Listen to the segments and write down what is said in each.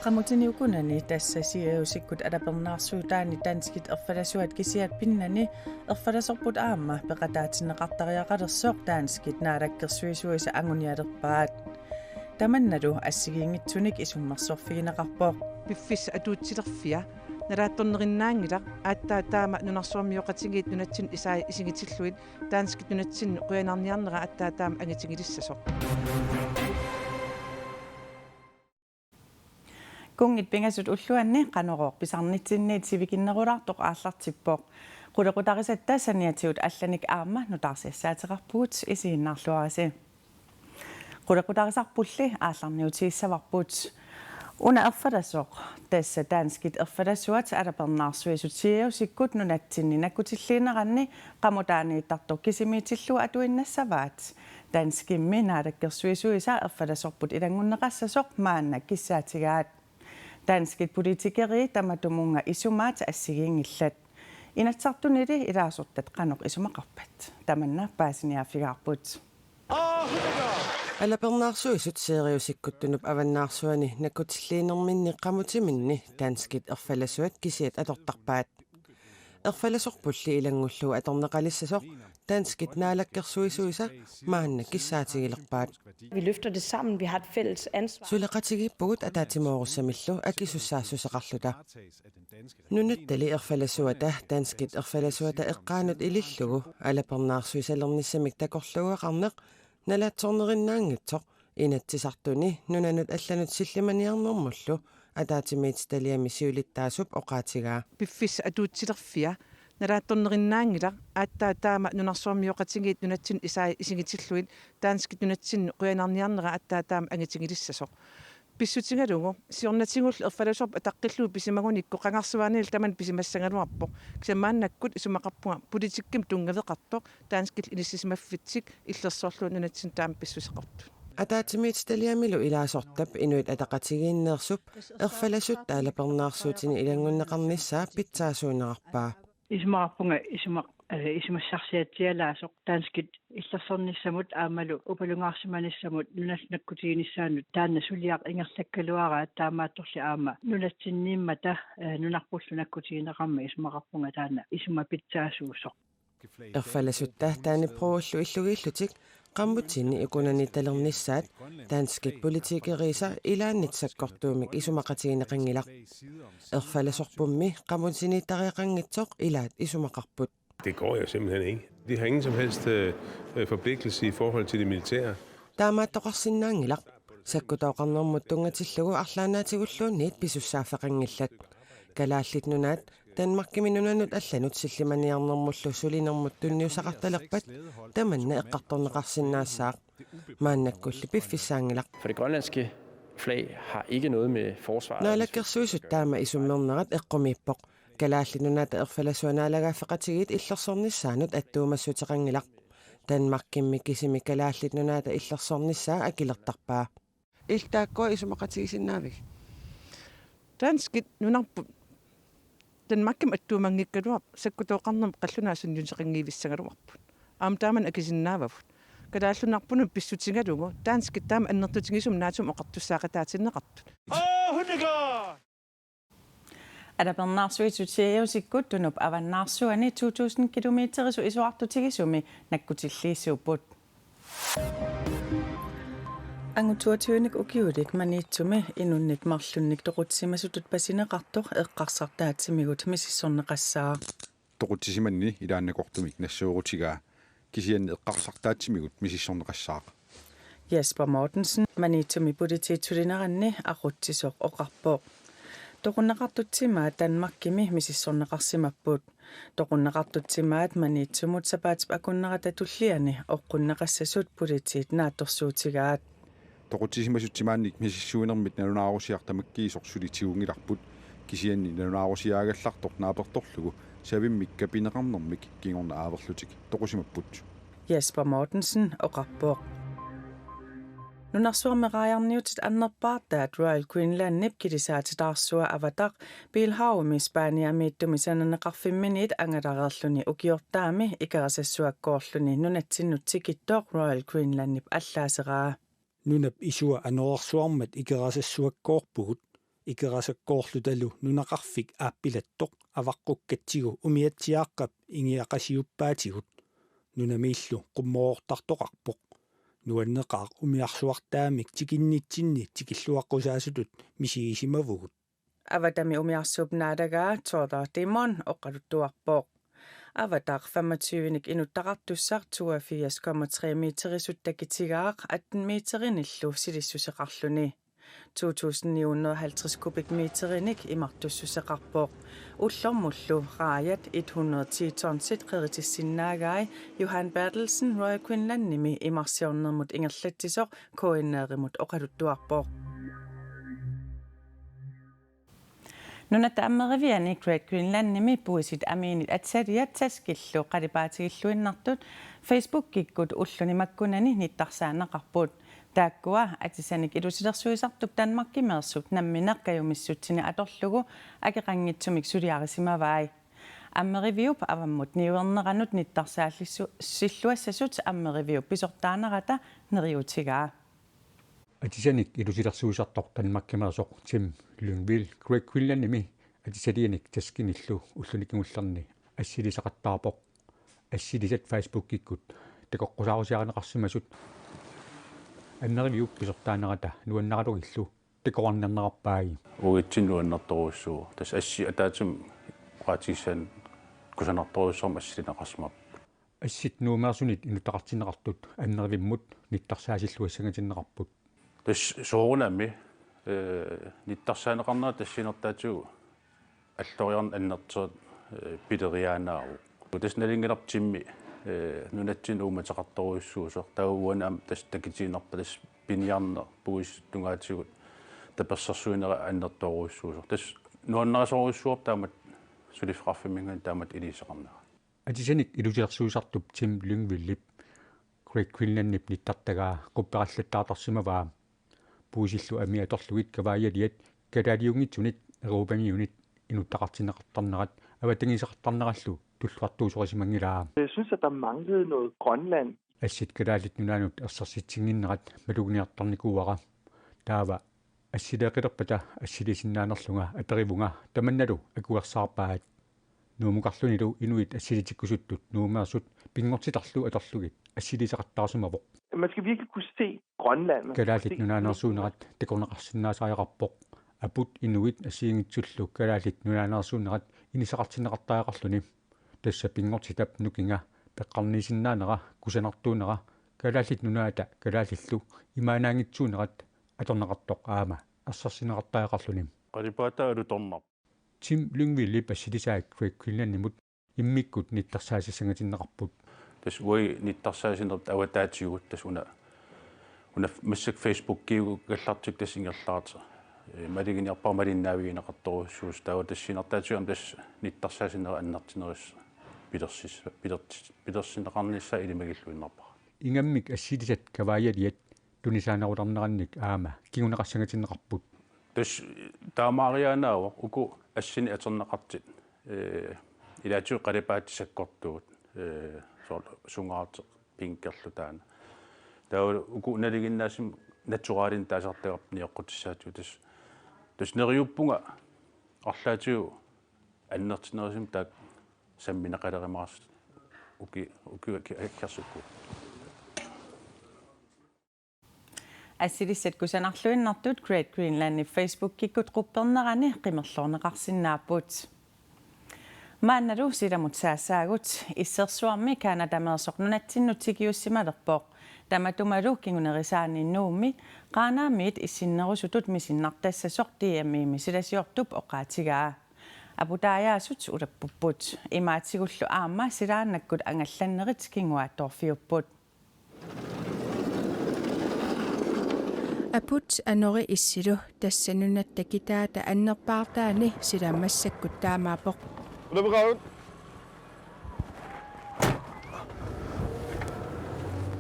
Eqqamutini ukunani tassasiusikkut alapernaarsuutaani danskit erfalasuat kisiat pinnani erfalasorput aamma peqataatineqartariaqalersoq danskit naalakkersuisuisa angunialerpaat tamannalu assigiingitsunik isummersorfigineqarpoq piffis atuutsilerfia nalaattornerinnaangila aattaa taama nunarsuarmioqatigit nunatsin isaa isingitilluit danskit nunatsin quyanarniarnera aattaa taama angitingilissasoq kungit pingasut ulluanni qanoroq pisarnitsinniit sivikinnerulartoq aallartippoq qulequtarisattaa saniatiut allanik aamma nutarsiassaateqarpugut isiinnaarluarasi qulequtarisarpulli aallarniutiissavarput una erfalasoq tassa danskit erfalasuat alapernaarsuisutiausikkut nunatsinni nakkutilliineranni qamutaaniittartoq kisimiitillu atuinnassavaat danskimmi naalakkersuisuisa erfalasorput ilangunneqassasoq maanna kissaatigaat danskit politikeri tamatumunga isumaat assigiingillat inatsartunili ilaasortat qanoq isumaqarpat tamanna paasiniafigaarput Alapernaarsuisut seeriusikkuttunup avannaarsuani nakkutilliinerminni qamutiminni danskit erfalasuat kisiat atortarpaat erfalasorpulli ilangullu atorneqalissasoq danskit naalakkersuisuisa maanna kissaatigillerpaat Vi løfter det sammen. Vi har et fælles ansvar. Suleqatigippugut ataatimoorussamillu akissussaassuseqarluta nunuttali erfalasuata danskit erfalasuata eqqaanut ilillugu alapernaarsuisalernissamik takorluguaqarneq nalaatsornerinnaangitsoq inatsisartuni nunanut allanut sillimaniarnermullu ataatimiitstaliami siulittaasup oqaatigaa piffis atuutsilerfia nalaattornerinnaangila aattaa taama nunarsuarmioqatigit nunatsin isaa isingitilluit danskit nunatsin quyanarniarnera aattaa taama angitingilissasoq pissutigalugu siornatigul erfalasorp ataqqilluu pisimagunikku qangarsuaanil taman pisimassangaluarpoq kisamaannakkut isumaqarpunga politikkim tungaveqartoq danskit inissimaffitsik illersorlu nunatsin taama pissuseqartu Ataatimiitstaliamilu ilaasortap inuit ataqatigiinneersup erfalasut alapernaarsuutini ilangunneqarnissaa pitsaasuunerarpaa isumaqarpunga isumassarsiatialaasoq danskit illersornissamut aamalu upalungaarsimanissamut nunasnakkutiginissaanut taanna suliaq ingerlakkaluaraa taamaattorli aama nunatsinniimmata nunarpullu nakkutigineqarma isumaqarpunga taanna isuma pitsaasuusoq erfalasutta taani proullu illugiillutik qammutsinni ikunani talernissaat danskit politikeriisa ilaannitsakkortuumik isumaqatigineqangilaq erfalasorpummi qammutsinniittariaqangitsoq ilaat isumaqarput Det går jo simpelthen ikke. De har ingen som helst forpligtelse i forhold til det militære. taamaattoqarsinnaangilaq sakkutooqarnermut tungatillugu arlaanaatигуллуунниит писуссааффеқангилlat kalaallit nunaat Danmarkimi nunanut allanut sillimaniarnermullu sulinermut tunniusaqartalerpat tamanna eqqartorneqarsinnaassaaq maannakkulli piffissaangilaq For det grønlandske flag har ikke noget med forsvaret. naalakkersuisut taama isummernerat eqqumiippoq kalaallit nunaata erfalasuanaalagaafeqatigit illersornissaanut attuumassuteqangilaq Danmarkimmi kisimi kalaallit nunaata illersornissaa akilertarpaa iltaakkua isumaqatigisinnaavik danskit nunarpu Danmarkim attuumangikkaluar sakkutooqarnerm qallunaasunniuseqangiivissagaluarput aamtaaman akisinnaavavut kalaallunarpunun pissutigalugu danskit taama annertutigisum naatum oqartussaaqataatineqartut alapernaarsuitutiausikkut tunup avannaarsuani 2000 kilometerisu isuartutigisumi nakkutilliissuupput Angutuatuunik ukiulik maniitsumi inunnit marlunnik toqutsimasutut pasineqartoq eqqarsartaatsimigut misissorneqassaa toqutsimanni ilaannakortumik nassuurutigaa kisianni eqqarsartaatsimigut misissorneqassaaq Jesper Mortensen maniitsumi politiitsulineranni aqutsisoq oqarpoq toqunneqartutsimaat Danmarkimi misissorneqarsimapput toqunneqartutsimaat maniitsumut sapaatip akunneqatatulliani oqqunneqassasut politiit naattorsuutigaat toqutsimasuttimaannik misissuunermit nalunaarusiartamakkiisoq sulitigungilarput kisianni nalunaarusiaagallartoq naapertorlugu savimmik kapineqarnermik kingorna aaverlutik toqusimapput Jesper Mortensen oqarpoq nunarsuarmeqaajarniutit annerpaartaat Royal Greenland nipkilisaatilaarsua avataq Bilhaumi Spaniamiittumi sananeqarfimminiit angalareerluni ukiortaami ikerasassuakkoorluni nunatsinnutikittoq Royal Greenland nip allaaseraa nunap isua anorarsuarmat ikerasassuakkoorpugut икерасаккоорлуталу нунақарфик ааппилаттоқ аваққуккатсигу умиатсиааққап ингиақасиуппаатигут нунамииллу қуммоортартоқарпоқ нуаннеқаа умиарсуартаамик тикиннитсинни тикиллуаққусаасутут мисигисимавугут Avadami umiarsuupnaadagaa toordaartimon oqaluttuarpooq. Avadaq 25nik inuttaqartussar 82,3 meterisuttakitigaaq 18 meterinillu silissuseqarluni. 2.950 kubikmeterinik imartussuseqarpooq. Ullormullu raajat 110 tonsit qeritissinnaagaai Johan Bertelsen Royal Quinlandnimi imarsiornermut ingerlattisoq koinneerimut oqaluttuarpooq. Nunat ammeriviani Great Greenlandnimi puisit aminit atsariat taskillu qalipaatigiluinnartut Facebook kikkut ullunimakkunani nittarsaanaqarput taakkua atisanik ilusilersuisartup Danmarkimersut nammineqqajumissutini atorlugu akeqanngitsumik suliarisimavai ammeriviup avammut niuerneranut nittarsaallissuassasut ammeriviup pisortaanarata neriutigaa Atisanik ilusilersuisartor Danmarkimersoq Tim Lyngvild Great Greenlandnimi atisalianik taskinillu ullunikingullerni assilisaqattaarpoq assilisat Facebook kikkut tekoqqusaarusiaranеqarsimasut аннервиуп писортаанерата нуаннаралугиллу текорнернераппааги угитсин нуаннерторуссуу тас асси атаатим qaatigissan kusanartorussarma assilинеqarsimap ассит нуумаерсунит инутақартинеқартут аннервиммут ниттарсаасиллуассагатиннеқарпут тас соорунами ниттарсаанеқарнера тассинертаатигу аллориарн аннертиот пилериаанаару тас налингилартимми нунатсин ууматеқарторуссуусо таууанаам тас такитиинерпа тас пиниарнер пуис тунгаатигут таперсерсуинера аннерторуссуусо тас нуаннерасоруссуор таамат сулифраффиминган таамат илисеқарнера атисаник илусиерсуусартуп Tim Lyngvild Great Greenlandnip ниттартагаа қуппераллаттаатарсимаваа пуисиллу ами аторлугит кавааяалиат калаалиунгитсунит эрупамиунит инуттақартинеқартарнерат аватангисеқартарнераллу туллуартуусорисимангилаа. Jeg synes at der manglede noget Grønland. Assit kalaalit nunaanut ersersitsinginnerat malugniartarnikuara taava assileeqillerpata assilisinnaanерlunga aperivunga tamannalu akuersaarpaat nuumuqarlunilu inuit assilitikkusuttut nuumersut pingortitarlu atorlugit assiliseqattaarsimavoq Man skal virkelig kunne se Grønland. kalaalit nunaanersuunerat tekorneqarsinnaasariaqarpoq aput inuit assiingitsullu kalaalit nunaanersuunerat iniseqartineqartaaqarluni tassa pingortitap nukinga peqqarniisinnaanera kusanartuunera kalaallit nunaata kalaallillu imaanaangitsuunerat atorneqartoq aama ассарсинеқартаақарлуни qalipaataa tornar Tim Lyngvild passilisaak Great Greenlandnimut иммиккут ниттарсаасиссангатиннеқарпут тас уи ниттарсаасинерт аватаатигут тас уна массак Facebook киугу галлартик тас ингерлаарта малигиниарпар малиннаавигинеқарторуссуус таава тассинертаатигам тас ниттарсаасинера аннартинерис пилерсинеқарнisса илимагиллуиннарпара ингаммик ассилисат кавааяалиат тунисаанеруларнеранник аама кигунеқарсангатиннеқарпут тас таамаарианаава уку ассини атернеқартит илаатиу қалипаатисаккортуут сунгаарте пинкерлу таана таава уку налигиннаасим натуралин таасартеқарпни эққутиссаату тас нериуппунга арлаатиу аннертинерисим таак самминеқалеримаарс уки аккерсукку Assilisat kusanarluinnartut Great Greenlandni Facebook kikkut quppernerani qimerlorneqarsinnaaput maannalu silamut saassaagut issersuarmi Kanadameersoqnunatsinnu tigiussimalerpoq tamatumalu kingunerisaanninnuummi qaanaammiit issinnerusutut misinnartassasoq tiammiimi silasiortup oqaatigaa aputaayaasut ulappupput imaatigullu aamma silaannakkut angallannerit kinguaattorfiupput Aput anori issilu tassanunattakitaata annerpaartaani silaammassakkut taamaapoq.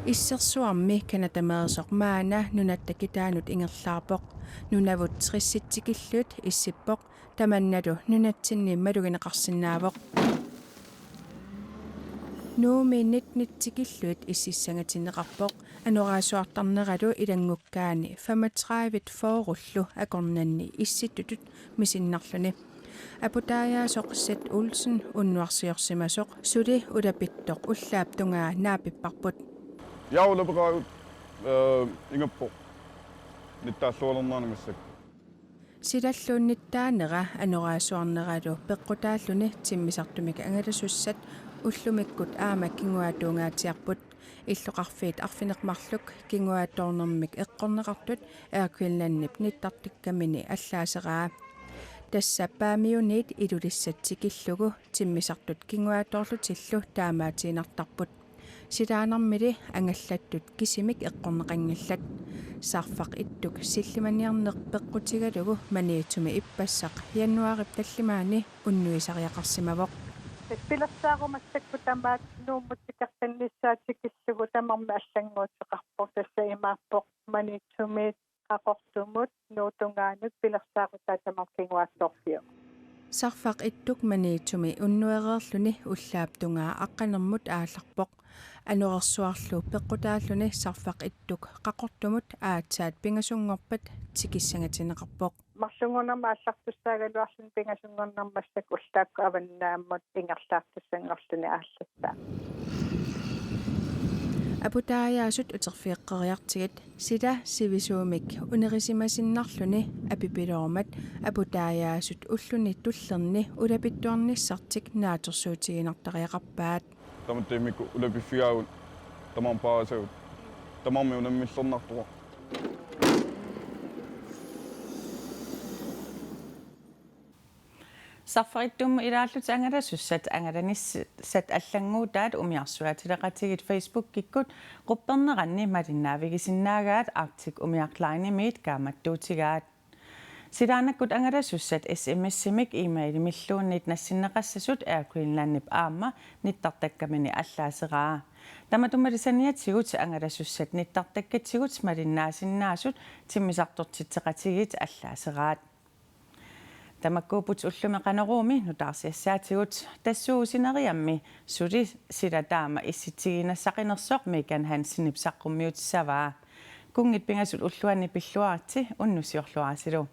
Issersuarmi Kanadameersoq maana nunattakitaanut ingerlaarpoq nunavut trissitsikillut issippoq tamannalu nunatsinni malugineqarsinnaavoq. nuumiinnit nitsikilluit ississangatinneqarpoq anораасуартарнераlu илангуккаани 35 foorullu akornanni issittutut misinnarluni aputaayasoq Seth Olsen unnuarsiorsimasoq suli ulapittoq ullaaptungaa naapipparput яулабегаут ингаппо ниттааллуалернаанимассак силаллуунниттаанера анораасуарнералу пеққутааллуни тиммисартумик ангаласуссат уллумиккут аама кингуаатуунгаатиарпут иллоқарфиит арфинеқмарлук кингуаатторнэрмик эққорнеқартут ааквилланнип ниттартиккамини аллаасераа тассаппаамиунит илулиссатсикиллугу тиммисартут кингуааторлутиллу таамаатиинартарпут силаанармили ангаллаттут кисимик эққорнеқангиллат сарфақ иттук силлиманиарнеқ пеққутигалугу маниитуми иппассақ януарип таллимаани уннуисариақарсимавоқ пилассаагумассакку тамаат нууммутикартанниссаатикиллугу тамарми аллангуутеқарпор тассаимааппоқ маниитуми ақортумут нуутунгаанут пилассаагутаа тамаркингуассорфио сарфақ иттук маниитуми уннуереерлүни уллааптунгаа аққанермут аалларпоқ анорерсуарлу пеққутааллуни сарфақ иттук қақортумут аатсаат пингасунгорпат тикиссангатинеқарпоқ марлунгорнерма аллартуссаагалуарлун пингасунгорнермассак уллаакку аваннааммут ингерлаартуссангорлуни ааллаттаа апутааяасут утерфиэққериартигат сила сивисуумик унерисимасиннарлүни апипилоормат апутааяасут уллуни туллерни улапиттуарниссартик наатерсуутигинартариақарпаат таматтимикку улапиффигаавут тамарпаасагут тамарми унаммиллернартуа саффаритtum илааллут ангаласуссат ангаланиссат аллангуутаат умиарсуатилеқатигит Facebook киккут қуппернеранни малиннаавигисиннаагаат Arctic умиарлаанимиит кааматтуутигаат силаанаккут ангаласуссат SMS-симик имейлимиллууннит нассиннеқассасут Air Greenland-нип аама ниттартаккамини аллаасераа таматумалисаниатсигут ангаласуссат ниттартаккатсигут малиннаасиннаасут тиммисартортитсеқатигит аллаасераат тамаккуупут уллумеқанеруumi нутаарсиассаатигут тассуусинериамми сули силатаама исситсигинассақинерсоқ Megan Hansen саққуммиутиссаваа кунгит пингасут уллуани пиллуарти уннусиорлуаасилу